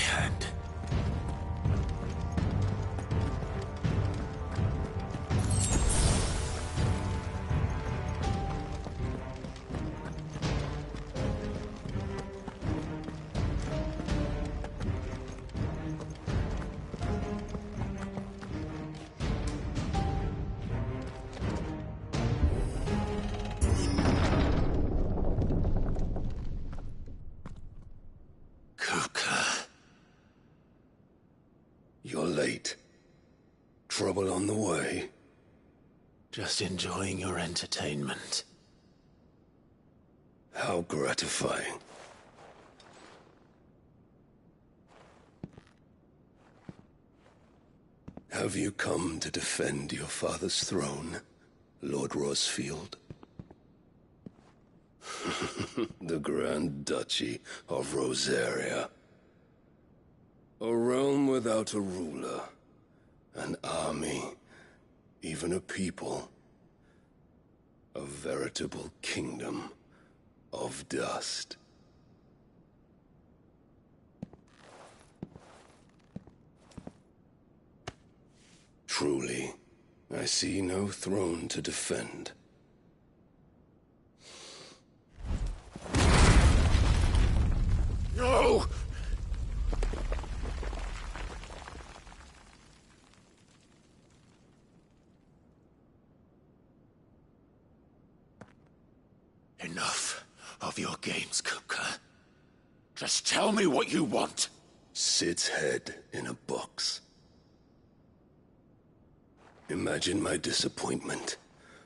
hand. You're late. Trouble on the way? Just enjoying your entertainment. How gratifying. Have you come to defend your father's throne, Lord Rosfield? The Grand Duchy of Rosaria. A realm without a ruler, an army, even a people. A veritable kingdom of dust. Truly, I see no throne to defend. No! Enough of your games, Kupka. Just tell me what you want. Sid's head in a box. Imagine my disappointment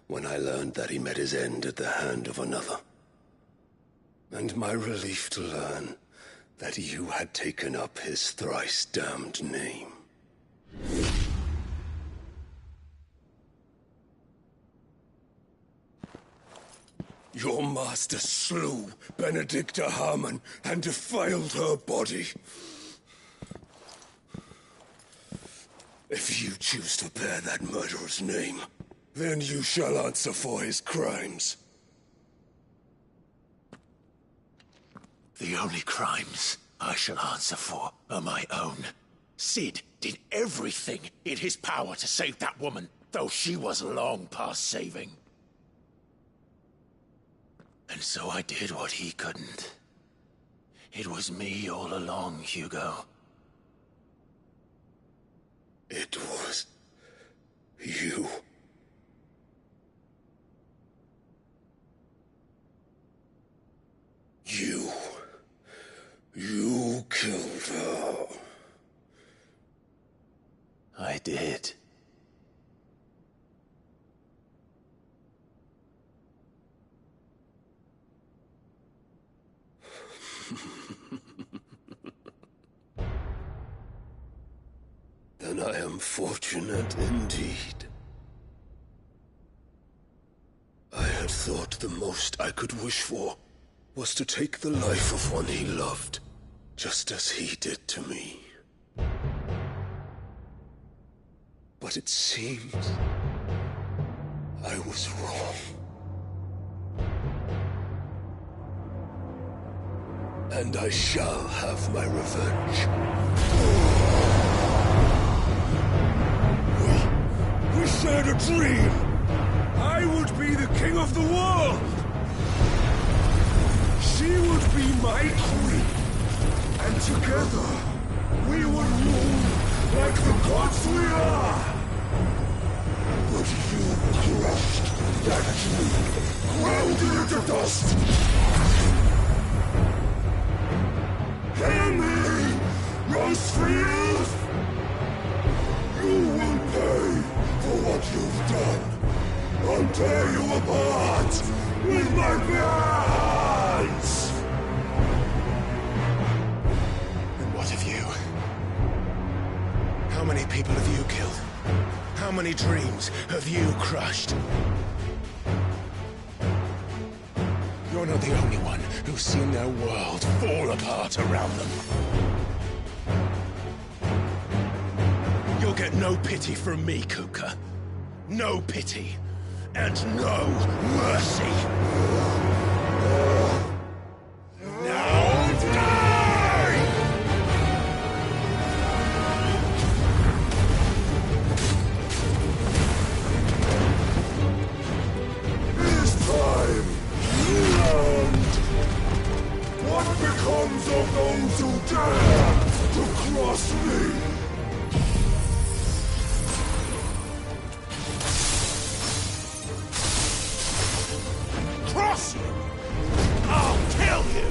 when I learned that he met his end at the hand of another. And my relief to learn that you had taken up his thrice-damned name. Your master slew Benedicta Harmon and defiled her body. If you choose to bear that murderer's name, then you shall answer for his crimes. The only crimes I shall answer for are my own. Sid did everything in his power to save that woman, though she was long past saving. And so I did what he couldn't. It was me all along, Hugo. It was you. You killed her. I did. Then I am fortunate indeed. I had thought the most I could wish for was to take the life of one he loved, just as he did to me. But it seems I was wrong. And I shall have my revenge. We shared a dream! I would be the king of the world! She would be my queen! And together, we would rule like the gods we are! But you crushed that dream, ground it into dust! Hear me, Rosfield! You will pay for what you've done. I'll tear you apart with my hands! And what of you? How many people have you killed? How many dreams have you crushed? You're not the only one who's seen their world fall apart around them. You'll get no pity from me, Kuka. No pity. And no mercy. Now die! Trust me! Cross you! I'll kill you!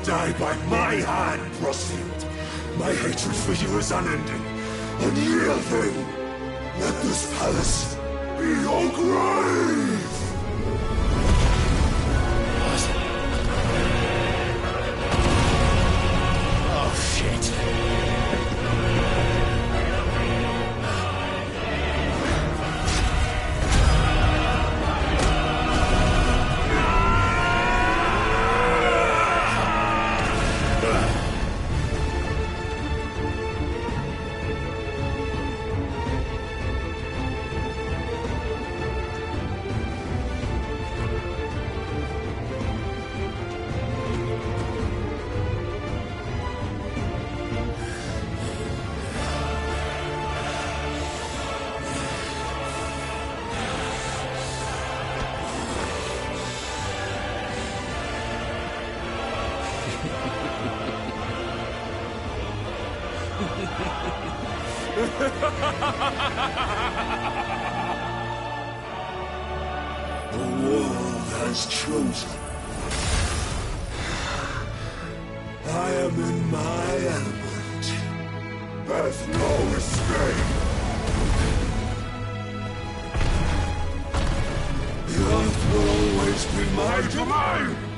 Die by my hand, Proceed. My hatred for you is unending. Unyielding. Let this palace be your grave! Oh, shit. The world has chosen. I am in my element. There's no escape. my domain!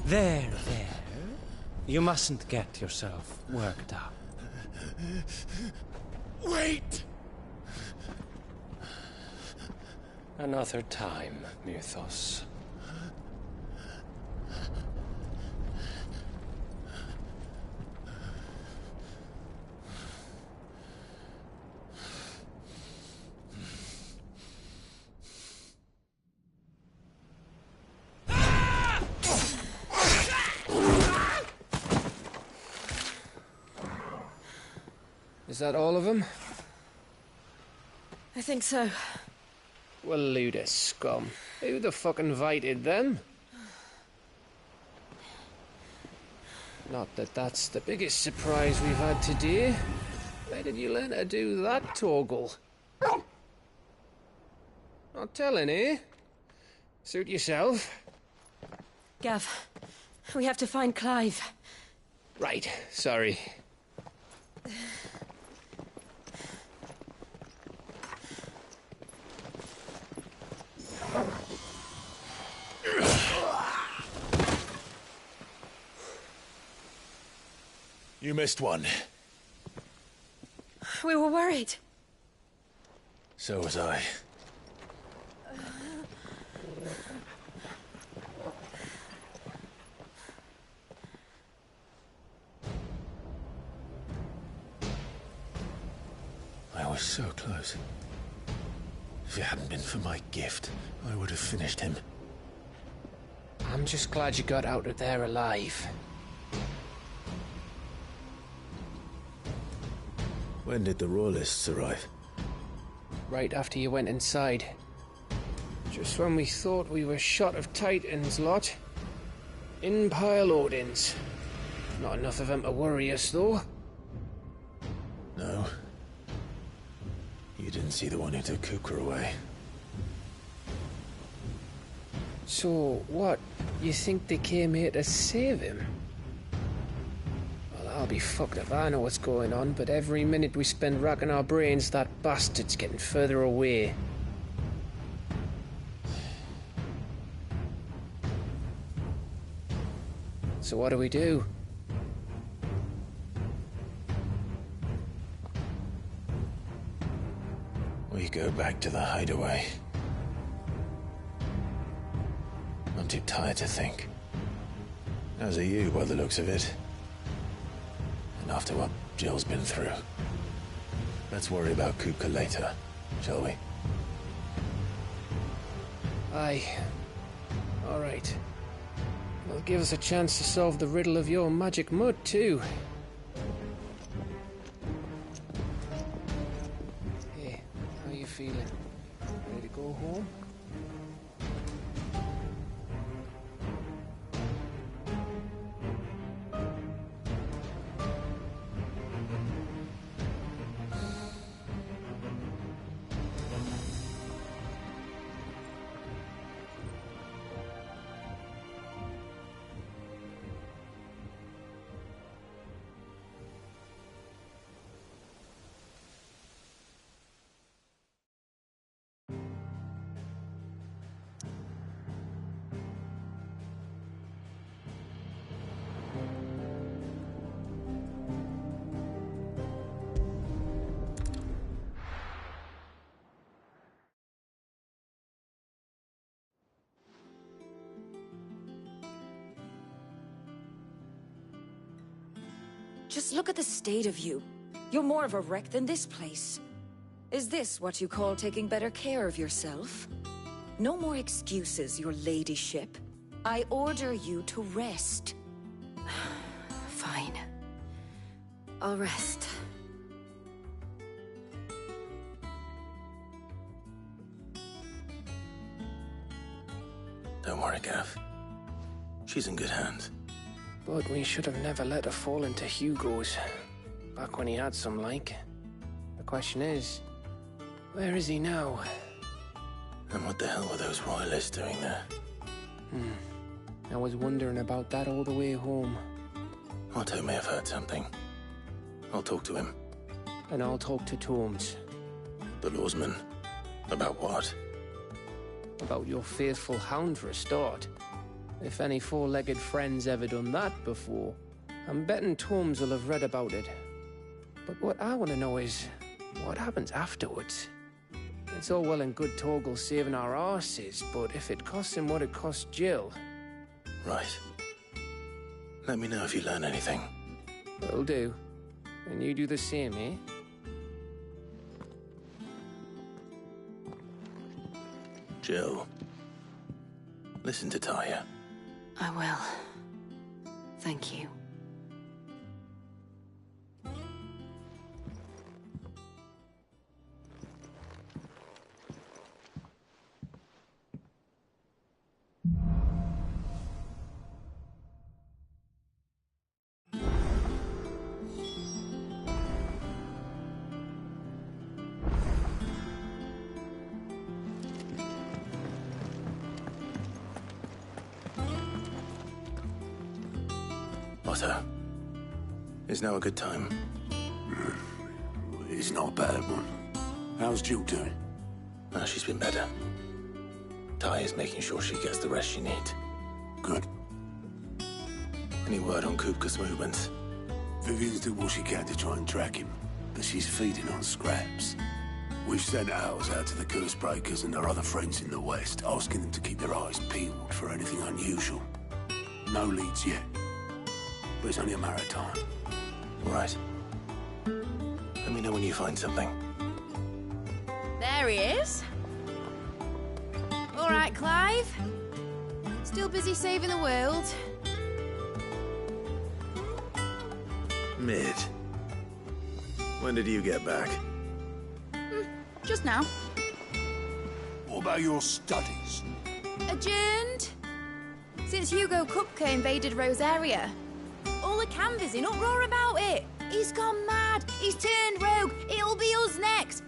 There. You mustn't get yourself worked up. Wait! Another time, Mythos. Is that all of them? I think so. Well, load of scum. Who the fuck invited them? Not that that's the biggest surprise we've had today. Where did you learn to do that, Torgal? Not telling, eh? Suit yourself. Gav, we have to find Clive. Right, sorry. You missed one. We were worried. So was I. I was so close. If it hadn't been for my gift, I would have finished him. I'm just glad you got out of there alive. When did the Royalists arrive? Right after you went inside. Just when we thought we were shot of Titans, lot. In pile Odins. Not enough of them to worry us, though. No. You didn't see the one who took Kukra away. So, what? You think they came here to save him? Well, I'll be fucked if I know what's going on, but every minute we spend racking our brains, that bastard's getting further away. So what do we do? We go back to the hideaway. I'm too tired to think. As are you, by the looks of it. And after what Jill's been through. Let's worry about Kupka later, shall we? Aye. All right. It'll give us a chance to solve the riddle of your magic mud, too. Hey, how you feeling? Ready to go home? Just look at the state of you. You're more of a wreck than this place. Is this what you call taking better care of yourself? No more excuses, your ladyship. I order you to rest. Fine. I'll rest. Don't worry, Gav. She's in good hands. But we should have never let her fall into Hugo's. Back when he had some like. The question is, where is he now? And what the hell were those royalists doing there? I was wondering about that all the way home. Otto may have heard something. I'll talk to him. And I'll talk to Tomes. The lawsman? About what? About your faithful hound for a start. If any four-legged friend's ever done that before, I'm betting Tomes will have read about it. But what I want to know is, what happens afterwards? It's all well and good Torgal saving our arses, but if it costs him what it cost Jill... Right. Let me know if you learn anything. Will do. And you do the same, eh? Jill, listen to Taya. I will. Thank you. Otto, is now a good time? It's not a bad one. How's Jill doing? She's been better. Taya's making sure she gets the rest she needs. Good. Any word on Kupka's movements? Vivian's did what she can to try and track him, but she's feeding on scraps. We've sent ours out to the curse breakers and our other friends in the west, asking them to keep their eyes peeled for anything unusual. No leads yet, but it's only a matter of time. All right. Let me know when you find something. There he is. All right, Clive. Still busy saving the world. Mid. When did you get back? Just now. What about your studies? Adjourned. Since Hugo Kupka invaded Rosaria. All the canvas in uproar about it. He's gone mad. He's turned rogue. It'll be us next.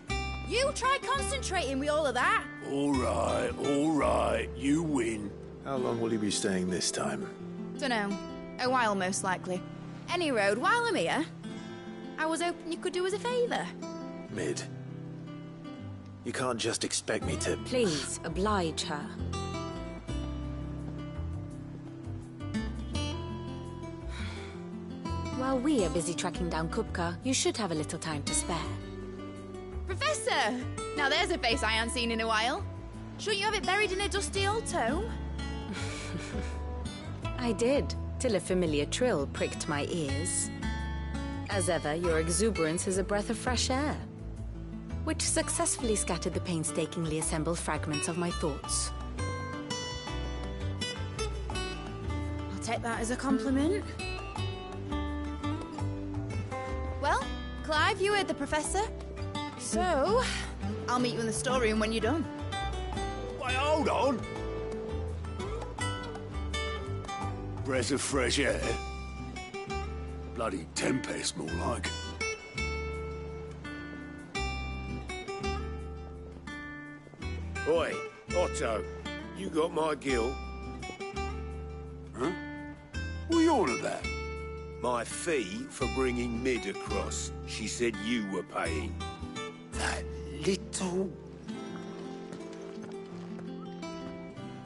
You try concentrating with all of that. All right. You win. How long will you be staying this time? Dunno. A while, most likely. Any road, while I'm here, I was hoping you could do us a favour. Mid. You can't just expect me to... Please, oblige her. While we are busy tracking down Kupka, you should have a little time to spare. Professor! Now there's a face I haven't seen in a while. Shouldn't you have it buried in a dusty old tome? I did, till a familiar trill pricked my ears. As ever, your exuberance is a breath of fresh air, which successfully scattered the painstakingly assembled fragments of my thoughts. I'll take that as a compliment. Well, Clive, you heard the Professor. So, I'll meet you in the storeroom when you're done. Wait, hold on. Breath of fresh air. Bloody tempest, more like. Oi, Otto, you got my gill? Huh? What are you on about? My fee for bringing Mid across. She said you were paying. That little...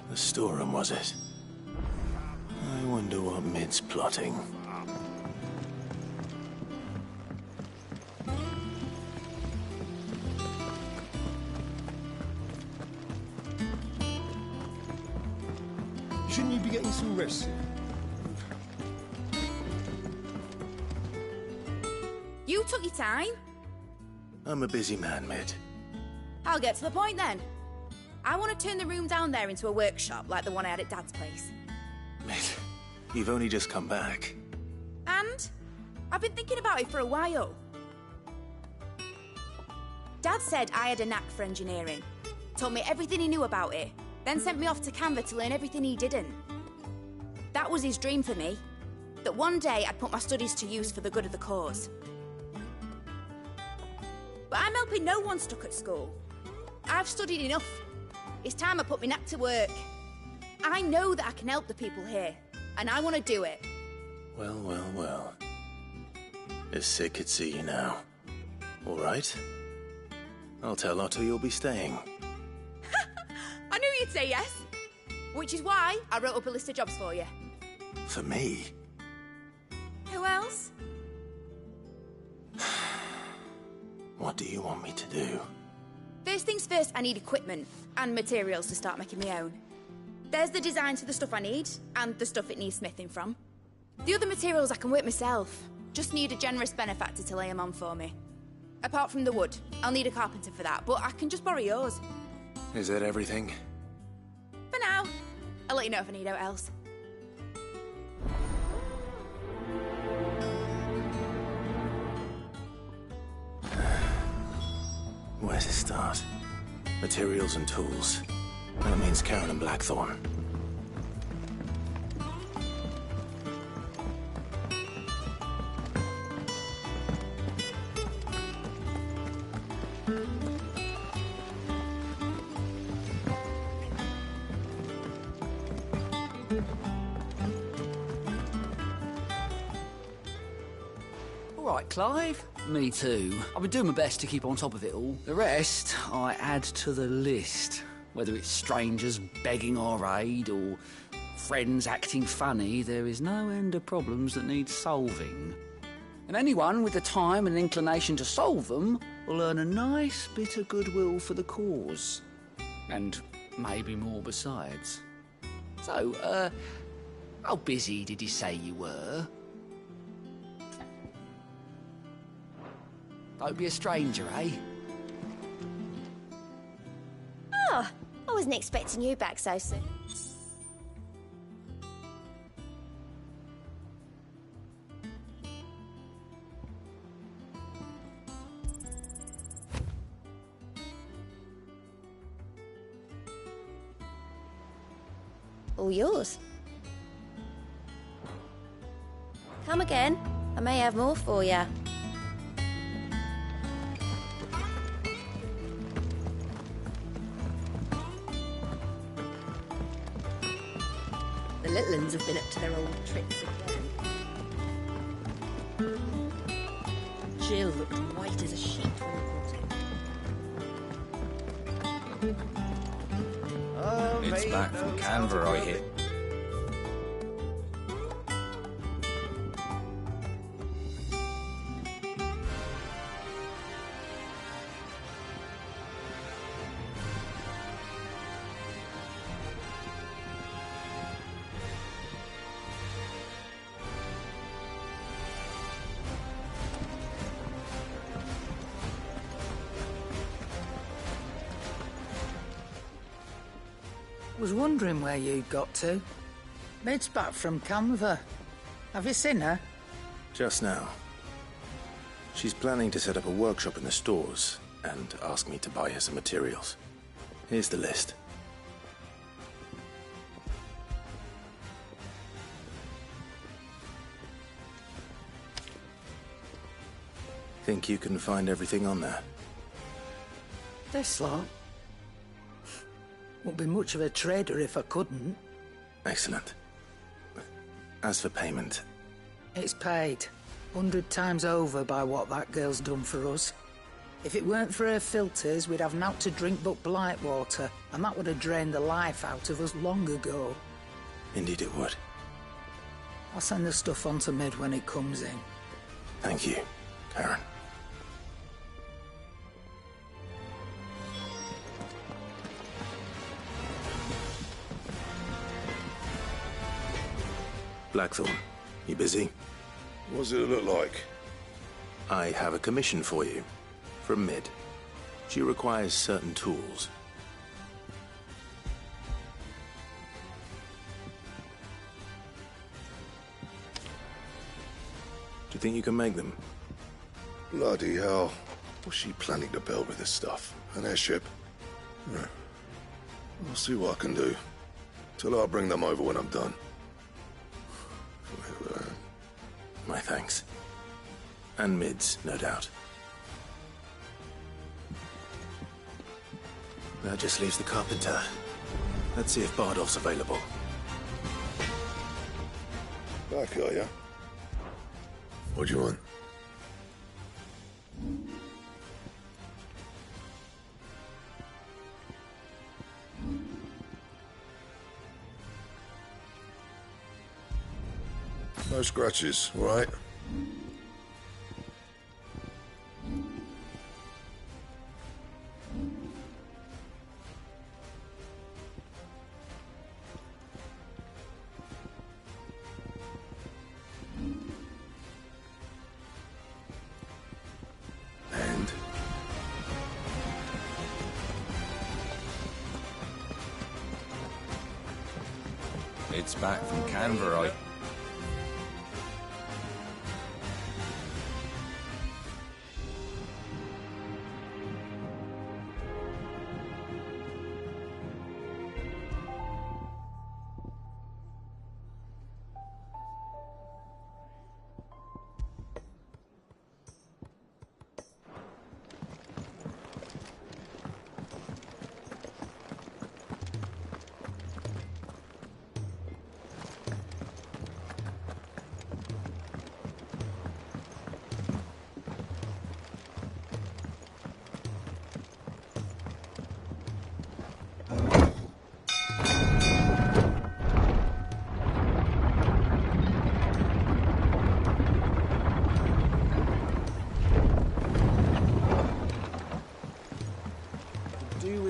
The storeroom, was it? I wonder what Mid's plotting. Shouldn't you be getting some rest? You took your time. I'm a busy man, Mid. I'll get to the point then. I want to turn the room down there into a workshop like the one I had at Dad's place. Mid, you've only just come back. And I've been thinking about it for a while. Dad said I had a knack for engineering. Told me everything he knew about it. Then sent me off to Canva to learn everything he didn't. That was his dream for me. That one day I'd put my studies to use for the good of the cause. But I'm helping no one stuck at school. I've studied enough. It's time I put my knack to work. I know that I can help the people here, and I want to do it. If Sid could see you now. All right? I'll tell Otto you'll be staying. I knew you'd say yes. Which is why I wrote up a list of jobs for you. For me? Who else? What do you want me to do? First things first, I need equipment and materials to start making my own. There's the designs for the stuff I need, and the stuff it needs smithing from. The other materials I can work myself. Just need a generous benefactor to lay them on for me. Apart from the wood, I'll need a carpenter for that, but I can just borrow yours. Is that everything? For now. I'll let you know if I need out else. Where to start? Materials and tools. That means Karen and Blackthorn. All right, Clive. Me too. I've been doing my best to keep on top of it all. The rest, I add to the list. Whether it's strangers begging our aid or friends acting funny, there is no end of problems that need solving. And anyone with the time and inclination to solve them will earn a nice bit of goodwill for the cause. And maybe more besides. So, how busy did you say you were? Don't be a stranger, eh? Oh, I wasn't expecting you back so soon. All yours. Come again. I may have more for you. The little uns have been up to their old tricks again. Jill looked white as a sheet when I caught her. It's back from Canberra, I hear. Was wondering where you'd got to. Mid's back from Canberra. Have you seen her? Just now. She's planning to set up a workshop in the stores and ask me to buy her some materials. Here's the list. Think you can find everything on there? This lot? Wouldn't be much of a trader if I couldn't. Excellent. As for payment... It's paid. 100 times over by what that girl's done for us. If it weren't for her filters, we'd have naught to drink but blight water, and that would have drained the life out of us long ago. Indeed it would. I'll send the stuff on to Mid when it comes in. Thank you, Karen. Blackthorn, you busy? What does it look like? I have a commission for you. From Mid. She requires certain tools. Do you think you can make them? Bloody hell. What's she planning to build with this stuff? An airship? Yeah. I'll see what I can do. Tell her I'll bring them over when I'm done. My thanks. And Mid's, no doubt. That just leaves the carpenter. Let's see if Bardolph's available. Back, are ya? What do you want? No scratches, right? And? It's back from Canberra.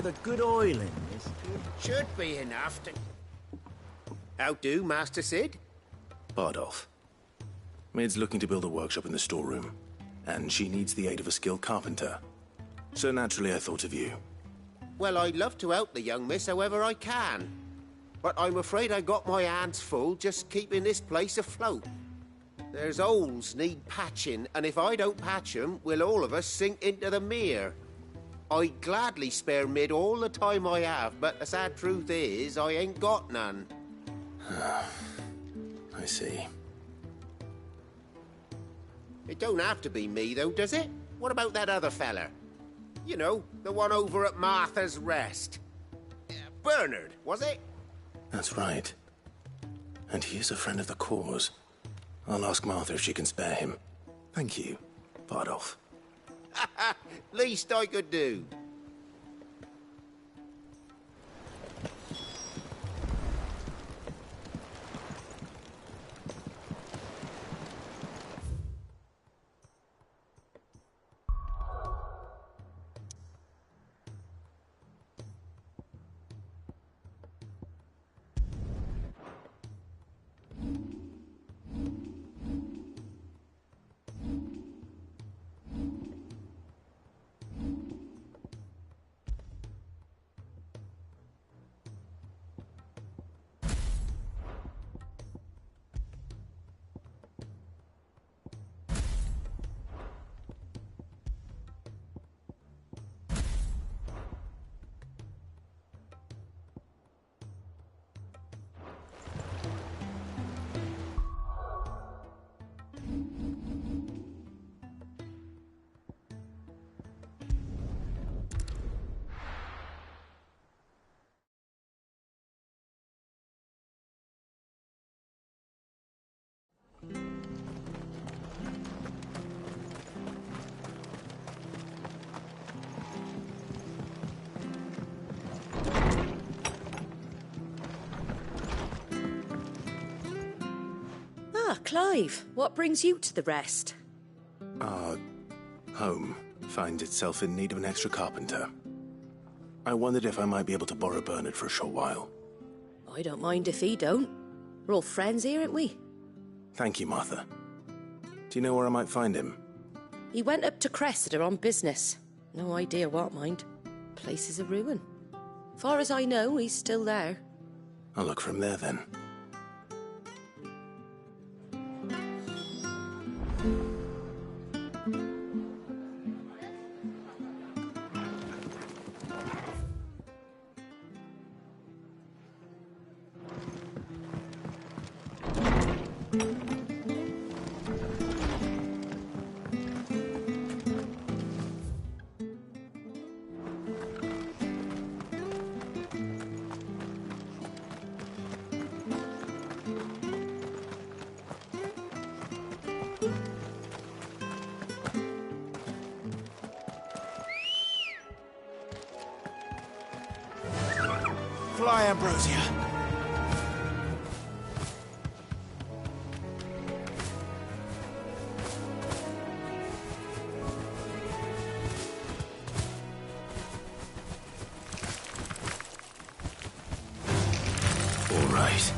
A good oil in this. Should be enough to... How do, Master Sid? Bardolph. Mid's looking to build a workshop in the storeroom, and she needs the aid of a skilled carpenter. So naturally I thought of you. Well, I'd love to help the young miss however I can. But I'm afraid I got my hands full just keeping this place afloat. There's holes need patching, and if I don't patch them, we'll all of us sink into the mere. I'd gladly spare Mid all the time I have, but the sad truth is, I ain't got none. I see. It don't have to be me, though, does it? What about that other fella? You know, the one over at Martha's Rest. Bernard, was it? That's right. And he is a friend of the cause. I'll ask Martha if she can spare him. Thank you, Bardolph. Least I could do. Ah, Clive, what brings you to the Rest? Our home finds itself in need of an extra carpenter. I wondered if I might be able to borrow Bernard for a short while. I don't mind if he don't. We're all friends here, aren't we? Thank you, Martha. Do you know where I might find him? He went up to Cressida on business. No idea what, mind. Place is a ruin. Far as I know, he's still there. I'll look for him there, then. Fly, Ambrosia. right.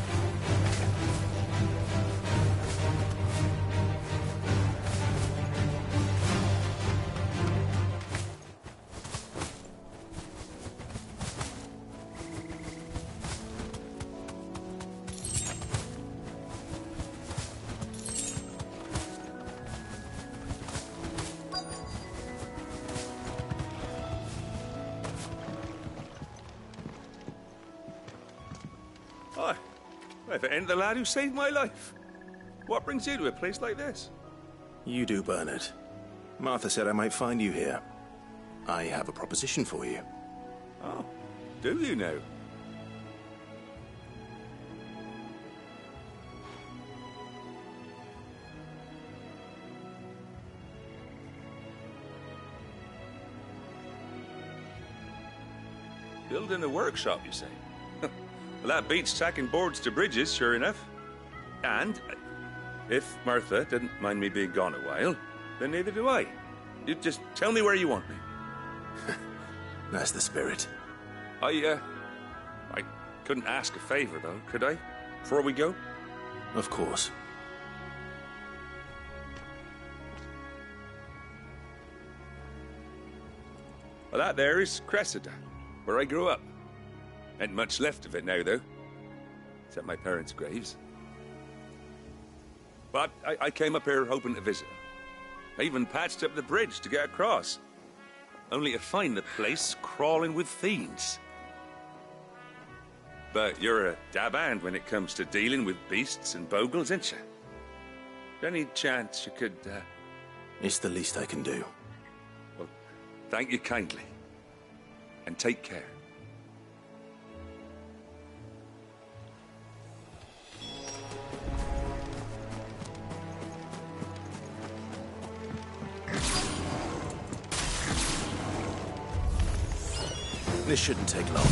Hi. If it ain't the lad who saved my life. What brings you to a place like this? You do, Bernard. Martha said I might find you here. I have a proposition for you. Oh, do you now? Building a workshop, you say? Well, that beats tacking boards to bridges, sure enough. And if Martha didn't mind me being gone a while, then neither do I. You just tell me where you want me. That's the spirit. I couldn't ask a favor, though, could I? Before we go? Of course. Well, that there is Cressida, where I grew up. Ain't much left of it now, though. Except my parents' graves. But I came up here hoping to visit. I even patched up the bridge to get across. Only to find the place crawling with fiends. But you're a dab hand when it comes to dealing with beasts and bogles, ain't you? Any chance you could, It's the least I can do. Well, thank you kindly. And take care. This shouldn't take long.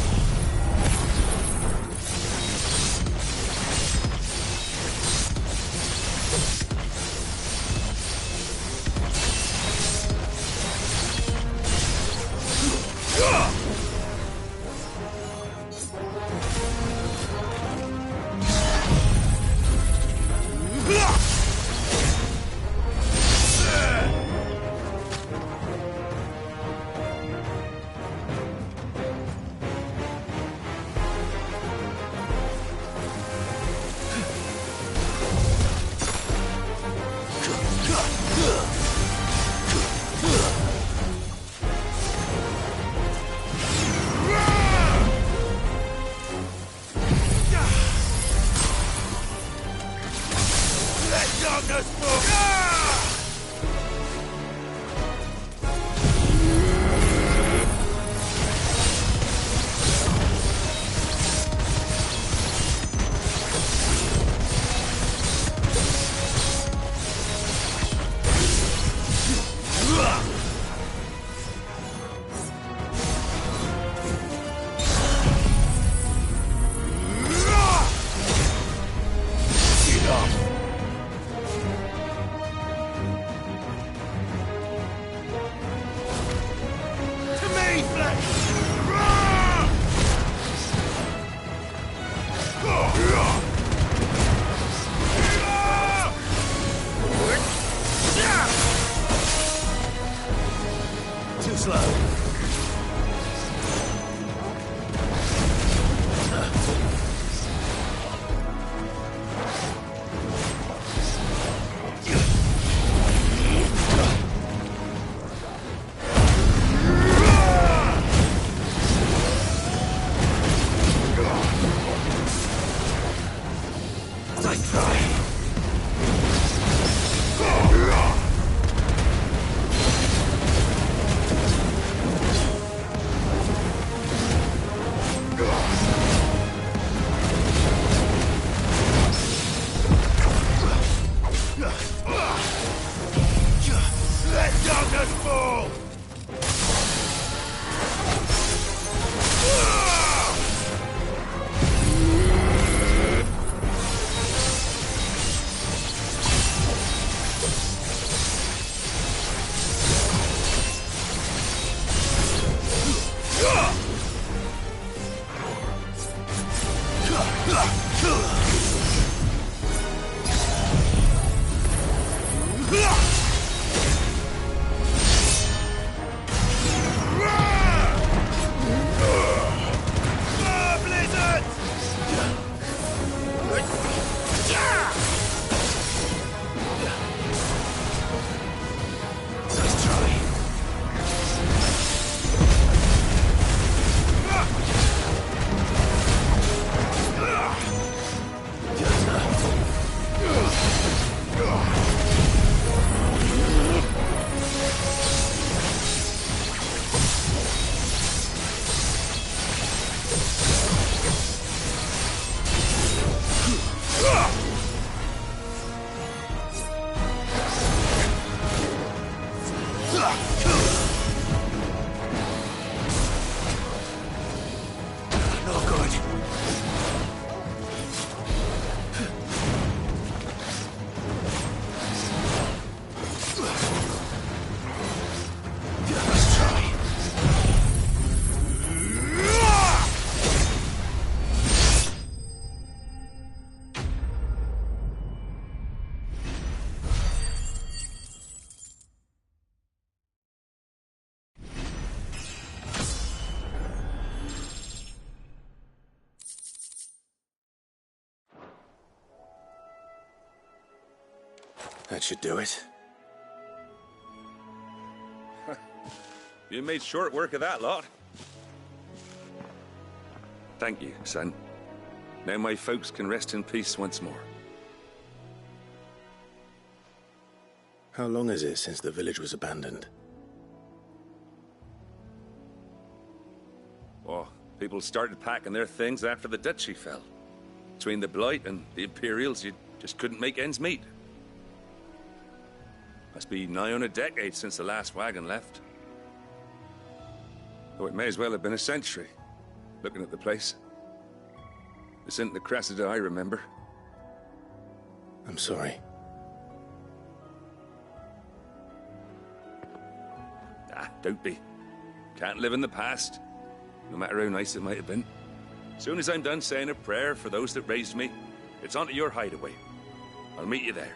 That should do it. You made short work of that lot. Thank you, son. Now my folks can rest in peace once more. How long is it since the village was abandoned? Oh, people started packing their things after the duchy fell. Between the Blight and the Imperials, you just couldn't make ends meet. Must be nigh on a decade since the last wagon left. Though it may as well have been a century, looking at the place. This isn't the Cressida I remember. I'm sorry. Ah, don't be. Can't live in the past, no matter how nice it might have been. Soon as I'm done saying a prayer for those that raised me, it's on to your hideaway. I'll meet you there.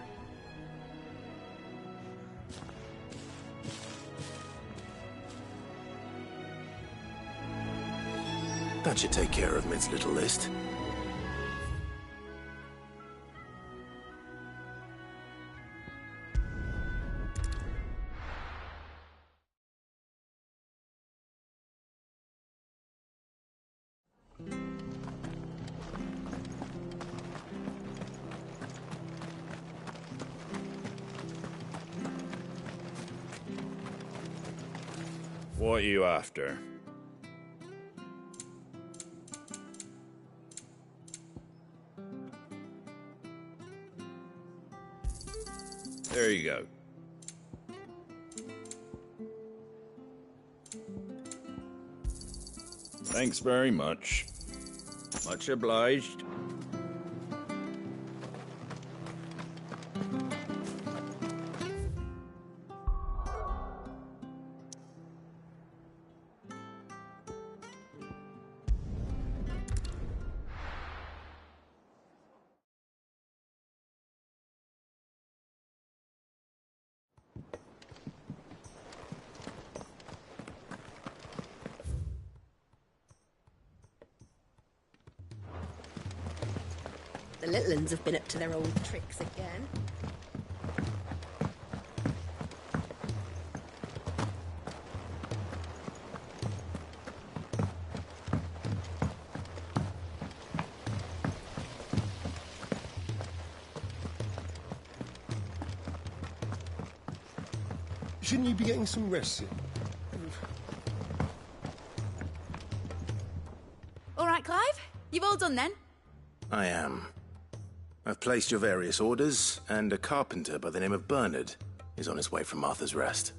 That should take care of Mid's little list. What are you after? There you go. Thanks very much. Much obliged. The little uns have been up to their old tricks again. Shouldn't you be getting some rest in? All right, Clive? You've all done then? I am. I've placed your various orders, and a carpenter by the name of Bernard is on his way from Martha's Rest.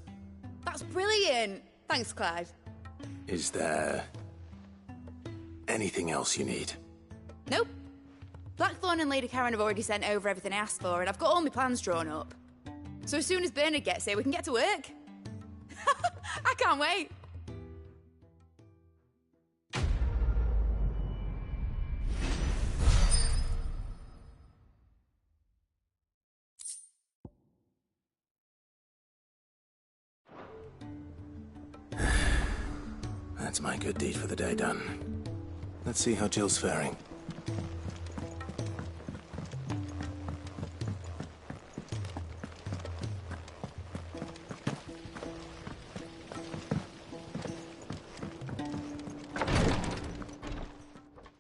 That's brilliant. Thanks, Clive. Is there anything else you need? Nope. Blackthorn and Lady Karen have already sent over everything I asked for, and I've got all my plans drawn up. So as soon as Bernard gets here, we can get to work. I can't wait. That's my good deed for the day done. Let's see how Jill's faring.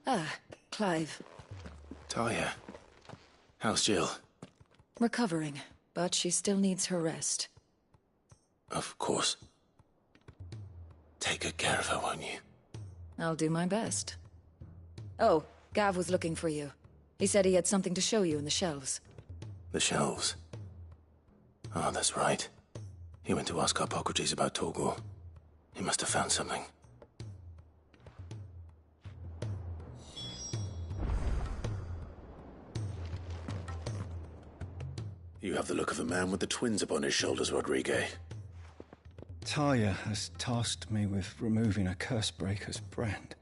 Ah, Clive. Talia, how's Jill? Recovering, but she still needs her rest. Of course. Take good care of her, won't you? I'll do my best. Oh, Gav was looking for you. He said he had something to show you in the shelves. The shelves? Oh, that's right. He went to ask Harpocrates about Torgor. He must have found something. You have the look of a man with the twins upon his shoulders, Rodrigue. Talia has tasked me with removing a Cursebreaker's brand.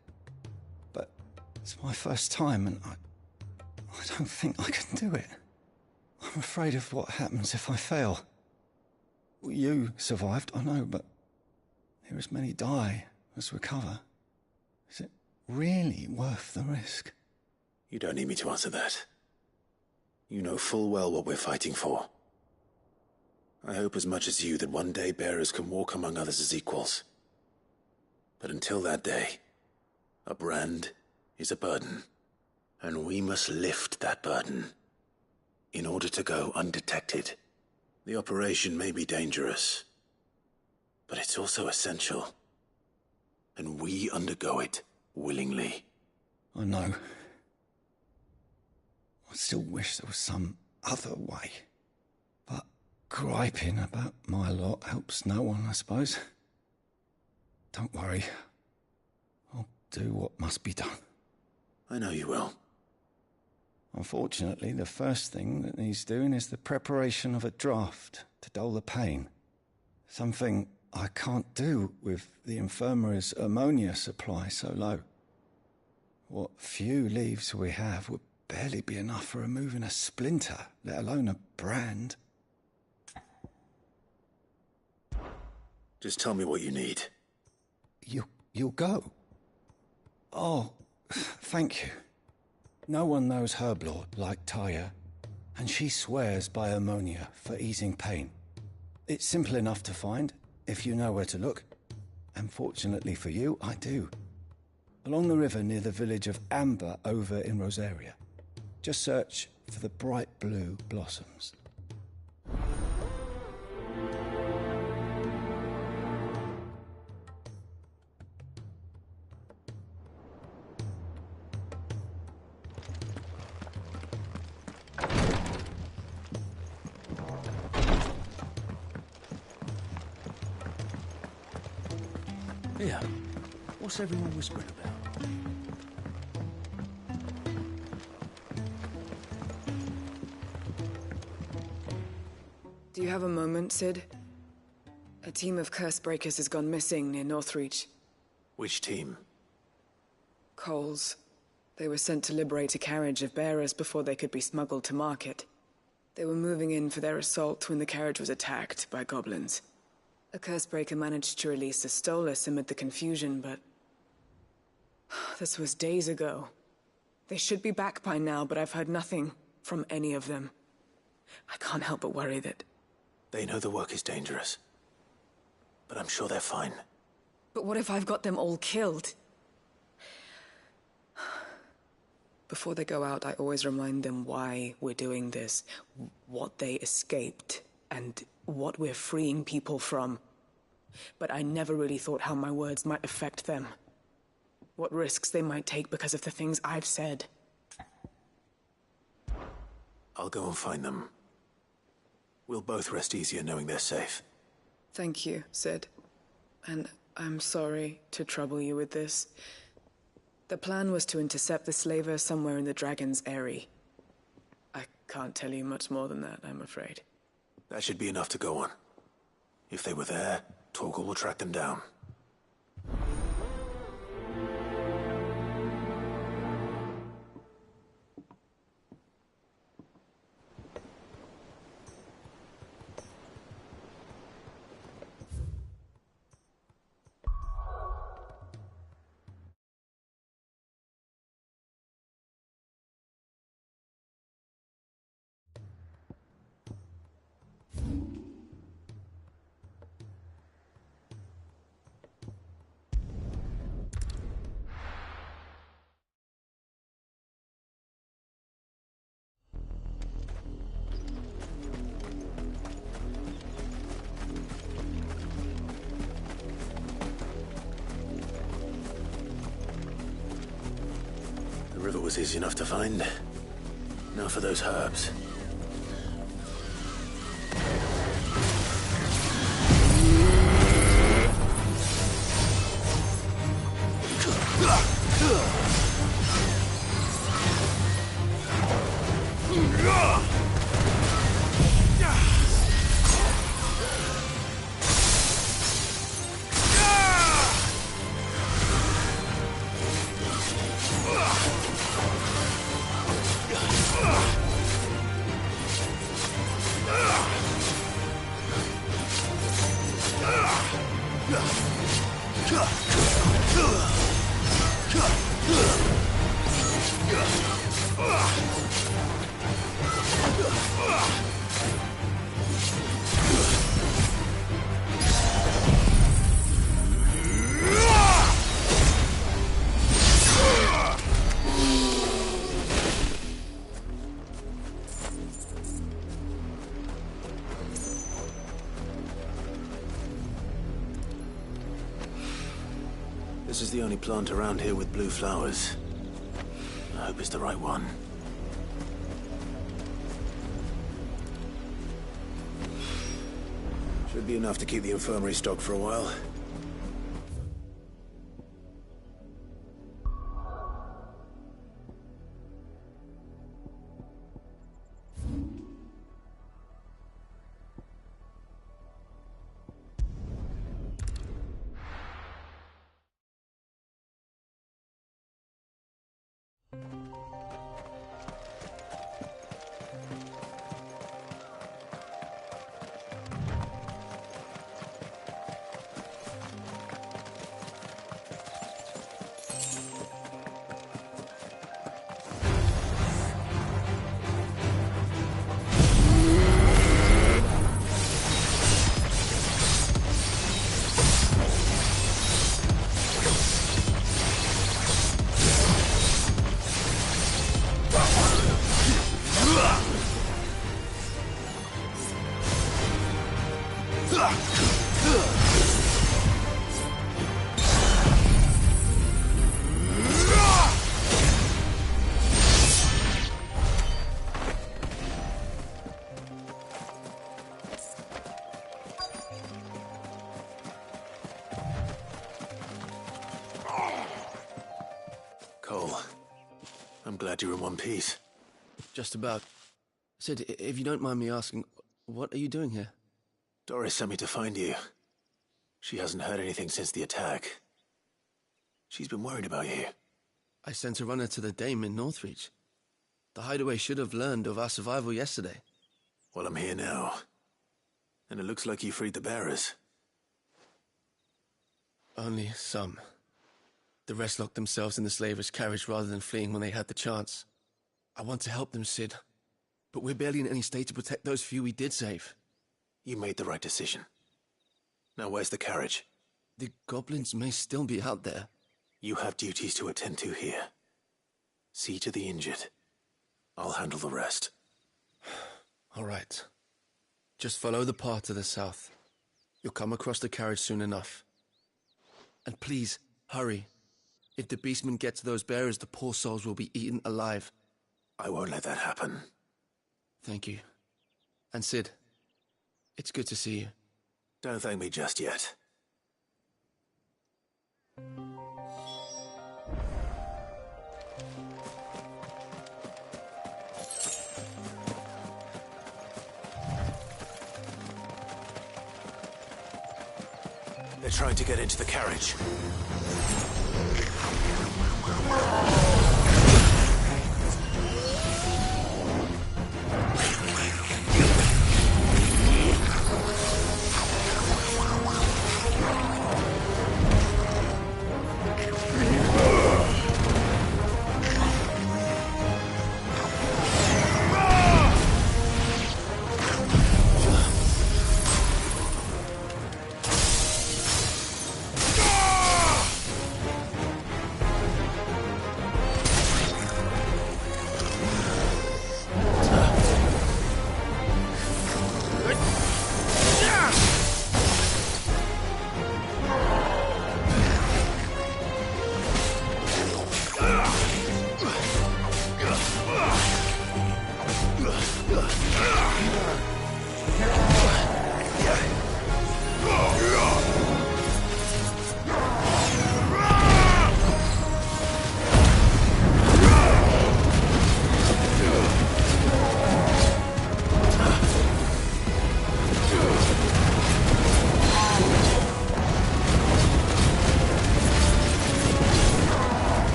But it's my first time, and I don't think I can do it. I'm afraid of what happens if I fail. You survived, I know, but here as many die as recover. Is it really worth the risk? You don't need me to answer that. You know full well what we're fighting for. I hope as much as you that one day bearers can walk among others as equals. But until that day, a brand is a burden, and we must lift that burden in order to go undetected. The operation may be dangerous, but it's also essential, and we undergo it willingly. I know. I still wish there was some other way. But griping about my lot helps no one, I suppose. Don't worry. I'll do what must be done. I know you will. Unfortunately, the first thing that needs doing is the preparation of a draft to dull the pain. Something I can't do with the infirmary's ammonia supply so low. What few leaves we have would barely be enough for removing a splinter, let alone a brand. Just tell me what you need. You'll go? Oh, thank you. No one knows Herblord like Taya, and she swears by ammonia for easing pain. It's simple enough to find, if you know where to look. And fortunately for you, I do. Along the river near the village of Amber over in Rosaria. Just search for the bright blue blossoms. Here, what's everyone whispering about? Do you have a moment, Sid? A team of Cursebreakers has gone missing near Northreach. Which team? Coles. They were sent to liberate a carriage of bearers before they could be smuggled to market. They were moving in for their assault when the carriage was attacked by goblins. A Cursebreaker managed to release a Stolas amid the confusion, but... this was days ago. They should be back by now, but I've heard nothing from any of them. I can't help but worry that... They know the work is dangerous, but I'm sure they're fine. But what if I've got them all killed? Before they go out, I always remind them why we're doing this, what they escaped, and what we're freeing people from. But I never really thought how my words might affect them. What risks they might take because of the things I've said. I'll go and find them. We'll both rest easier knowing they're safe. Thank you, Sid. And I'm sorry to trouble you with this. The plan was to intercept the slaver somewhere in the Dragon's Eyrie. I can't tell you much more than that, I'm afraid. That should be enough to go on. If they were there, Torgal will track them down. The river was easy enough to find. Now for those herbs. This is the only plant around here with blue flowers. I hope it's the right one. Should be enough to keep the infirmary stocked for a while. Glad you're in one piece. Just about. Sid, if you don't mind me asking, what are you doing here? Doris sent me to find you. She hasn't heard anything since the attack. She's been worried about you. I sent a runner to the Dame in Northreach. The hideaway should have learned of our survival yesterday. Well, I'm here now. And it looks like you freed the bearers. Only some. The rest locked themselves in the slaver's carriage rather than fleeing when they had the chance. I want to help them, Sid. But we're barely in any state to protect those few we did save. You made the right decision. Now where's the carriage? The goblins may still be out there. You have duties to attend to here. See to the injured. I'll handle the rest. All right. Just follow the path to the south. You'll come across the carriage soon enough. And please, hurry. If the beastmen get to those bearers, the poor souls will be eaten alive. I won't let that happen. Thank you. And Sid, it's good to see you. Don't thank me just yet. They're trying to get into the carriage.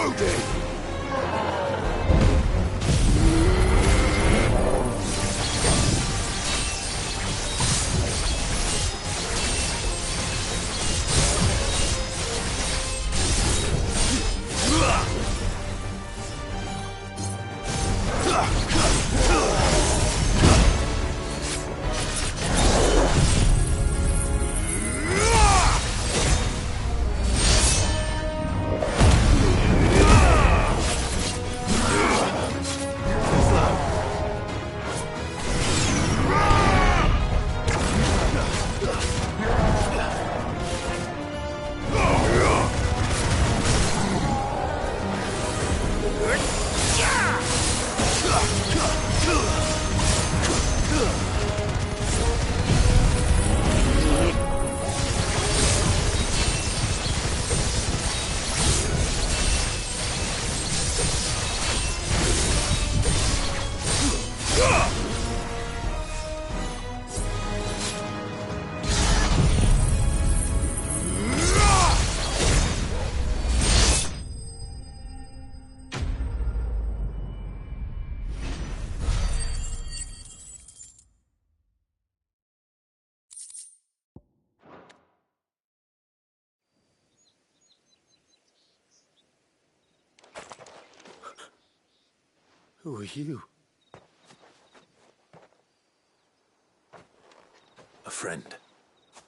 Reloading! Who are you? A friend.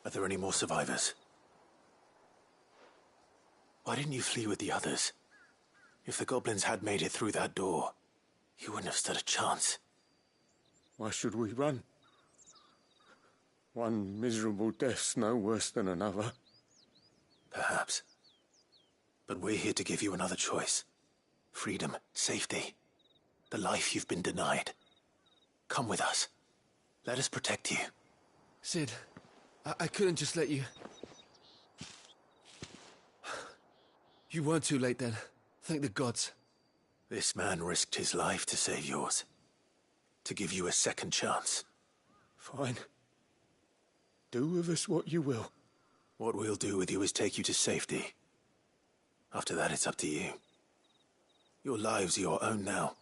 Are there any more survivors? Why didn't you flee with the others? If the goblins had made it through that door, you wouldn't have stood a chance. Why should we run? One miserable death's no worse than another. Perhaps. But we're here to give you another choice. Freedom, safety. The life you've been denied. Come with us. Let us protect you. Sid, I couldn't just let you... You weren't too late then. Thank the gods. This man risked his life to save yours. To give you a second chance. Fine. Do with us what you will. What we'll do with you is take you to safety. After that, it's up to you. Your lives are your own now.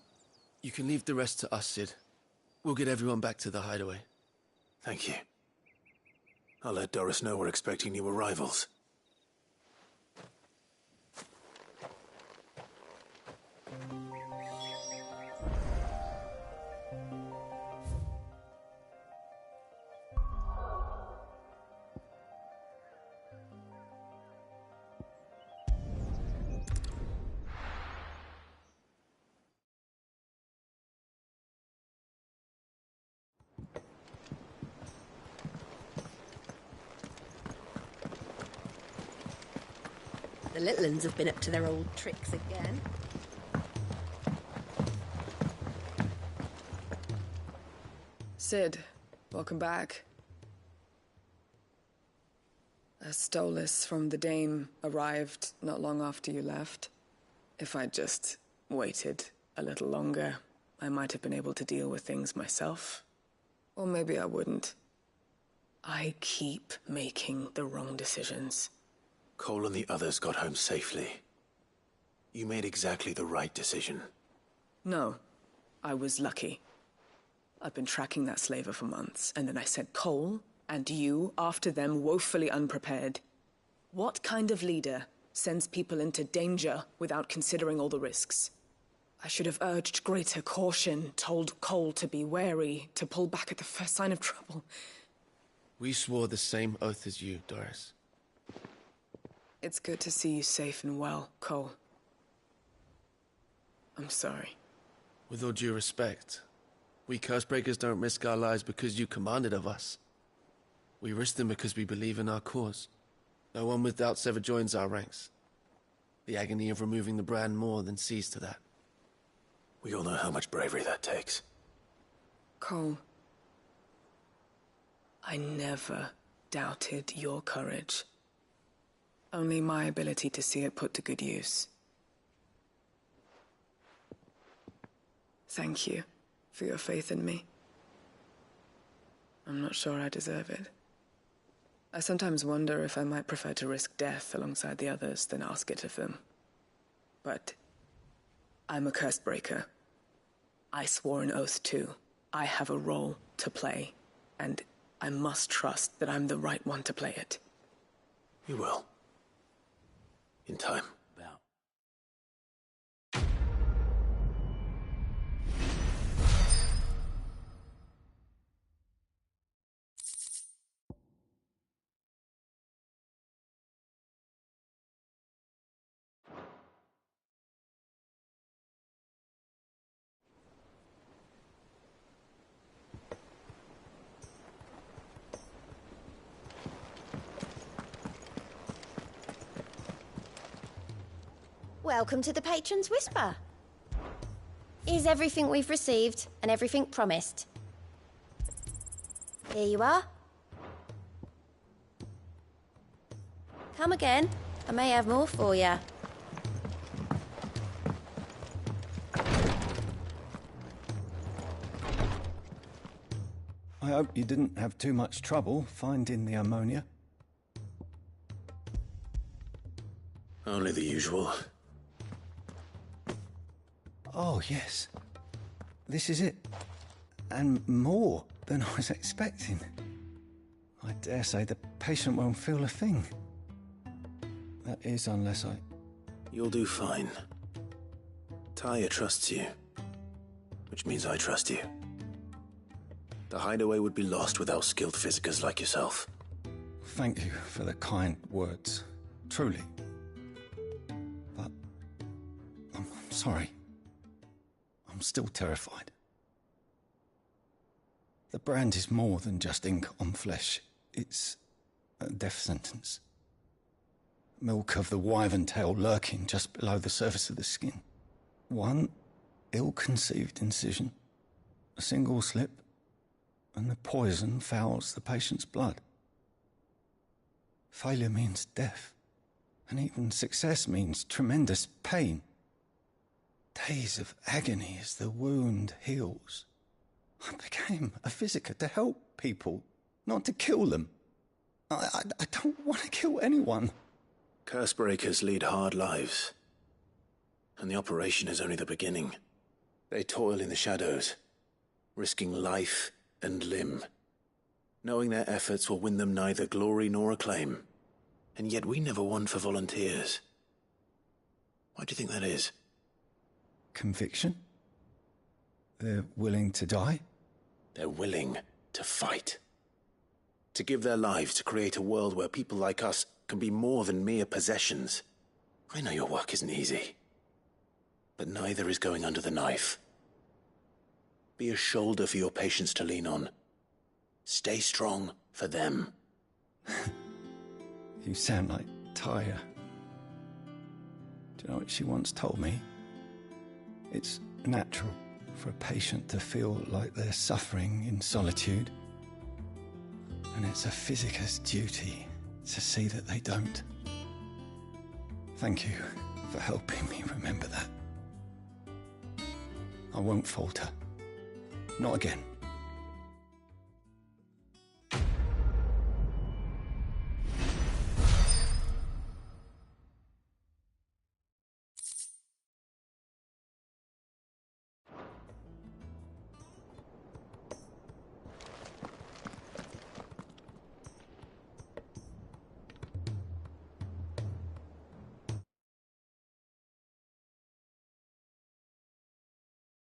You can leave the rest to us, Sid. We'll get everyone back to the hideaway. Thank you. I'll let Doris know we're expecting new arrivals. The little uns have been up to their old tricks again. Sid, welcome back. A Stolas from the Dame arrived not long after you left. If I'd just waited a little longer, I might have been able to deal with things myself. Or maybe I wouldn't. I keep making the wrong decisions. Cole and the others got home safely. You made exactly the right decision. No, I was lucky. I've been tracking that slaver for months, and then I sent Cole and you after them woefully unprepared. What kind of leader sends people into danger without considering all the risks? I should have urged greater caution, told Cole to be wary, to pull back at the first sign of trouble. We swore the same oath as you, Doris. It's good to see you safe and well, Cole. I'm sorry. With all due respect, we Cursebreakers don't risk our lives because you commanded of us. We risk them because we believe in our cause. No one with doubts ever joins our ranks. The agony of removing the brand more than sees to that. We all know how much bravery that takes. Cole, I never doubted your courage. Only my ability to see it put to good use. Thank you for your faith in me. I'm not sure I deserve it. I sometimes wonder if I might prefer to risk death alongside the others than ask it of them. But I'm a curse breaker. I swore an oath too. I have a role to play, and I must trust that I'm the right one to play it. You will. In time. Welcome to the Patron's Whisper. Here's everything we've received and everything promised. Here you are. Come again. I may have more for you. I hope you didn't have too much trouble finding the ammonia. Only the usual. Oh, yes. This is it. And more than I was expecting. I dare say the patient won't feel a thing. That is, unless I... You'll do fine. Taya trusts you. Which means I trust you. The hideaway would be lost without skilled physicers like yourself. Thank you for the kind words. Truly. But... I'm sorry. I'm still terrified. The brand is more than just ink on flesh. It's a death sentence. Milk of the wyvern tail lurking just below the surface of the skin. One ill-conceived incision, a single slip, and the poison fouls the patient's blood. Failure means death, and even success means tremendous pain. Days of agony as the wound heals. I became a physiker to help people, not to kill them. I don't want to kill anyone. Cursebreakers lead hard lives. And the operation is only the beginning. They toil in the shadows, risking life and limb, knowing their efforts will win them neither glory nor acclaim. And yet we never won for volunteers. Why do you think that is? Conviction? They're willing to die? They're willing to fight. To give their lives to create a world where people like us can be more than mere possessions. I know your work isn't easy. But neither is going under the knife. Be a shoulder for your patients to lean on. Stay strong for them. You sound like Taya. Do you know what she once told me? It's natural for a patient to feel like they're suffering in solitude. And it's a physiker's duty to see that they don't. Thank you for helping me remember that. I won't falter. Not again.